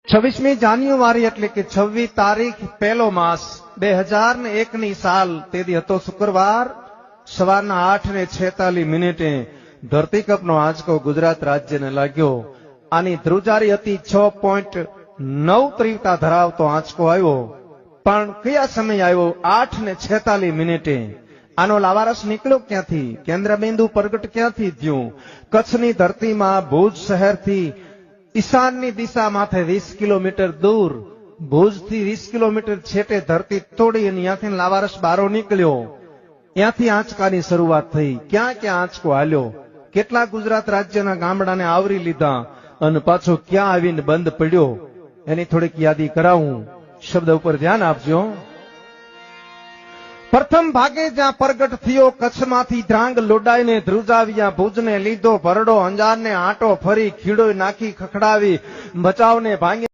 26મી જાન્યુઆરી એટલે કે 26 તારીખ પહેલો માસ 2001ની સાલ તેથી હતો શુક્રવાર સવારના 8:46 ધરતીકંપનો આંચકો ગુજરાત રાજ્યને લાગ્યો। આની ધ્રુજારી હતી 6.9 તીવ્રતા ધરાવતો આંચકો આવ્યો, પણ કયા સમય આવ્યો? 8:46। આનો લાવારસ નીકળ્યો ક્યાંથી? કેન્દ્રબિંદુ પ્રગટ ક્યાંથી થયું? કચ્છની ધરતીમાં ભુજ શહેરથી ઈશાનની દિશા માથે 20 કિલોમીટર દૂર, ભુજથી 20 કિલોમીટર છેટે ધરતી તોડી અને ત્યાંથી લાવારસ બારો નીકળ્યો। ત્યાંથી આંચકાની શરૂઆત થઈ। ક્યાં ક્યાં આંચકો હાલ્યો, કેટલા ગુજરાત રાજ્યના ગામડાને આવરી લીધા અને પાછો ક્યાં આવીને બંધ પડ્યો, એની થોડીક યાદી કરાવું। શબ્દ ઉપર ધ્યાન આપજો। પ્રથમ ભાગે જ્યાં પ્રગટ થયો કચ્છમાંથી ધ્રાંગ લોડાઈને ધ્રુજાવ્યા, ભુજને લીધો ભરડો, અંજારને આંટો ફરી, ખીડો નાખી ખખડાવી, ભચાઉને ભાંગી